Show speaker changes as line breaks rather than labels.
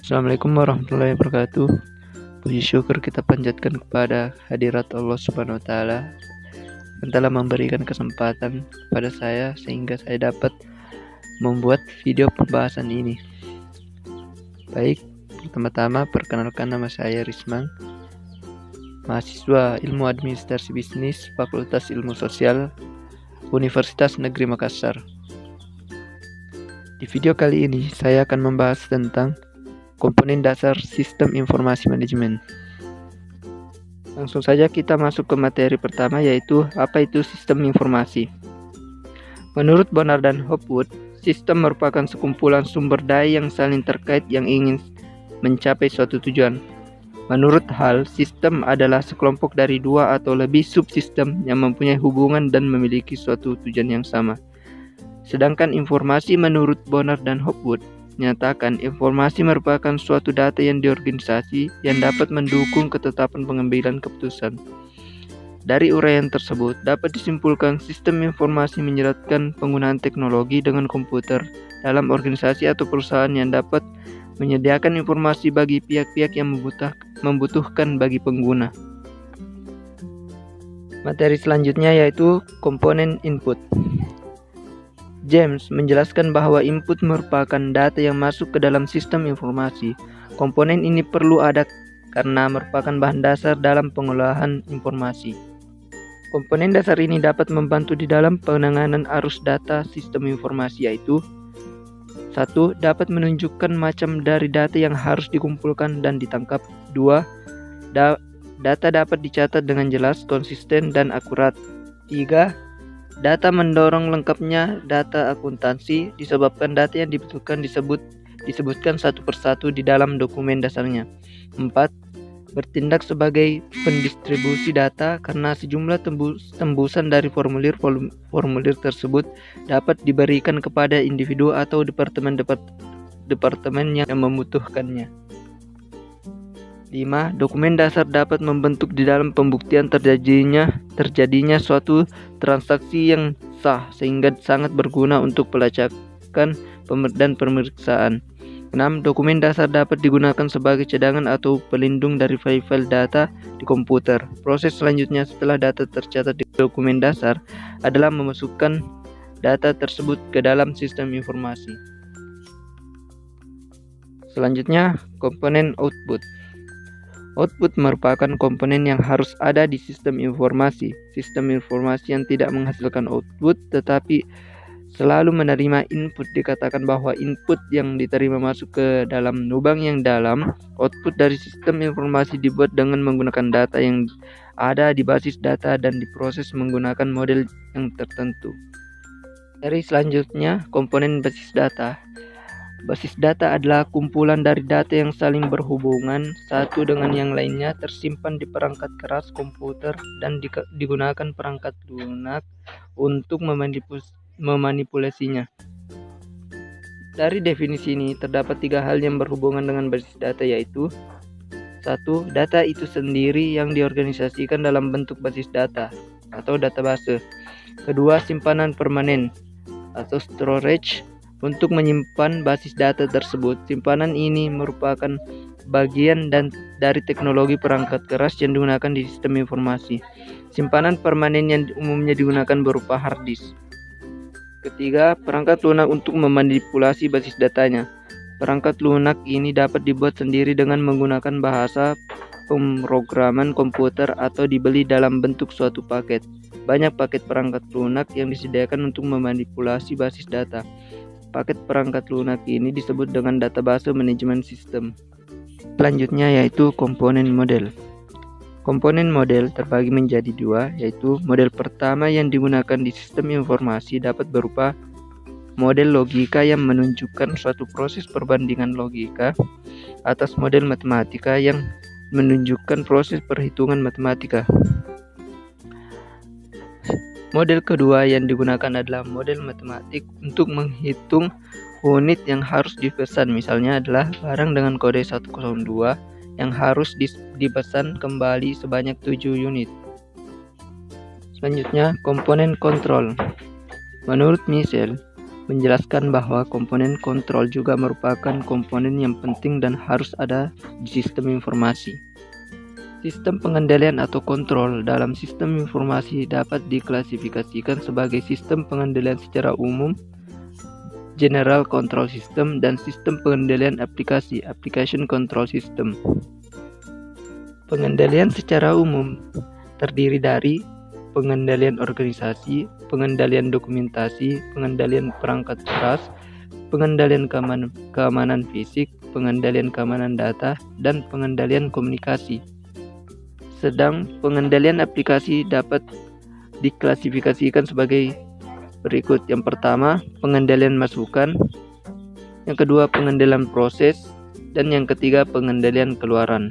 Assalamualaikum warahmatullahi wabarakatuh. Puji syukur kita panjatkan kepada hadirat Allah Subhanahu wa Ta'ala yang telah memberikan kesempatan kepada saya sehingga saya dapat membuat video pembahasan ini. Baik, pertama-tama perkenalkan, nama saya Risman, mahasiswa Ilmu Administrasi Bisnis Fakultas Ilmu Sosial Universitas Negeri Makassar. Di video kali ini saya akan membahas tentang komponen dasar sistem informasi manajemen. Langsung saja kita masuk ke materi pertama, yaitu apa itu sistem informasi. Menurut Bonner dan Hopwood, sistem merupakan sekumpulan sumber daya yang saling terkait yang ingin mencapai suatu tujuan. Menurut Hall, sistem adalah sekelompok dari dua atau lebih subsistem yang mempunyai hubungan dan memiliki suatu tujuan yang sama. Sedangkan informasi menurut Bonner dan Hopwood menyatakan informasi merupakan suatu data yang diorganisasi yang dapat mendukung ketetapan pengambilan keputusan. Dari uraian tersebut dapat disimpulkan sistem informasi menyeratkan penggunaan teknologi dengan komputer dalam organisasi atau perusahaan yang dapat menyediakan informasi bagi pihak-pihak yang membutuhkan bagi pengguna. Materi selanjutnya yaitu komponen input. James menjelaskan bahwa input merupakan data yang masuk ke dalam sistem informasi. Komponen ini perlu ada karena merupakan bahan dasar dalam pengolahan informasi. Komponen dasar ini dapat membantu di dalam penanganan arus data sistem informasi, yaitu 1. Dapat menunjukkan macam dari data yang harus dikumpulkan dan ditangkap. 2. Data dapat dicatat dengan jelas, konsisten, dan akurat. 3. Data mendorong lengkapnya data akuntansi disebabkan data yang dibutuhkan disebutkan satu persatu di dalam dokumen dasarnya. 4. Bertindak sebagai pendistribusi data karena sejumlah tembusan dari formulir tersebut dapat diberikan kepada individu atau departemen yang membutuhkannya. 5. Dokumen dasar dapat membentuk di dalam pembuktian terjadinya suatu transaksi yang sah sehingga sangat berguna untuk pelacakan dan pemeriksaan. 6. Dokumen dasar dapat digunakan sebagai cadangan atau pelindung dari file-file data di komputer. Proses selanjutnya setelah data tercatat di dokumen dasar adalah memasukkan data tersebut ke dalam sistem informasi. Selanjutnya, komponen output. Output merupakan komponen yang harus ada di sistem informasi. Sistem informasi yang tidak menghasilkan output tetapi selalu menerima input dikatakan bahwa input yang diterima masuk ke dalam lubang yang dalam. Output dari sistem informasi dibuat dengan menggunakan data yang ada di basis data dan diproses menggunakan model yang tertentu. Dari selanjutnya, komponen basis data. Basis data adalah kumpulan dari data yang saling berhubungan satu dengan yang lainnya, tersimpan di perangkat keras komputer dan digunakan perangkat lunak untuk memanipulasinya. Dari definisi ini terdapat 3 hal yang berhubungan dengan basis data, yaitu 1. Data itu sendiri yang diorganisasikan dalam bentuk basis data atau database. 2. Simpanan permanen atau storage untuk menyimpan basis data tersebut. Simpanan ini merupakan bagian dari teknologi perangkat keras yang digunakan di sistem informasi. Simpanan permanen yang umumnya digunakan berupa hard disk. 3. Perangkat lunak untuk memanipulasi basis datanya. Perangkat lunak ini dapat dibuat sendiri dengan menggunakan bahasa pemrograman komputer atau dibeli dalam bentuk suatu paket. Banyak paket perangkat lunak yang disediakan untuk memanipulasi basis data. Paket perangkat lunak ini disebut dengan database manajemen sistem. Selanjutnya yaitu komponen model. Komponen model terbagi menjadi 2, yaitu model pertama yang digunakan di sistem informasi dapat berupa model logika yang menunjukkan suatu proses perbandingan logika atas model matematika yang menunjukkan proses perhitungan matematika. Model kedua yang digunakan adalah model matematik untuk menghitung unit yang harus dipesan. Misalnya adalah barang dengan kode 102 yang harus dipesan kembali sebanyak 7 unit. Selanjutnya, komponen kontrol. Menurut Michel, menjelaskan bahwa komponen kontrol juga merupakan komponen yang penting dan harus ada di sistem informasi. Sistem pengendalian atau kontrol dalam sistem informasi dapat diklasifikasikan sebagai sistem pengendalian secara umum, General Control System, dan sistem pengendalian aplikasi, Application Control System. Pengendalian secara umum terdiri dari pengendalian organisasi, pengendalian dokumentasi, pengendalian perangkat keras, pengendalian keamanan fisik, pengendalian keamanan data, dan pengendalian komunikasi. Sedang pengendalian aplikasi dapat diklasifikasikan sebagai berikut. Yang pertama, pengendalian masukan. Yang kedua, pengendalian proses. Dan yang ketiga, pengendalian keluaran.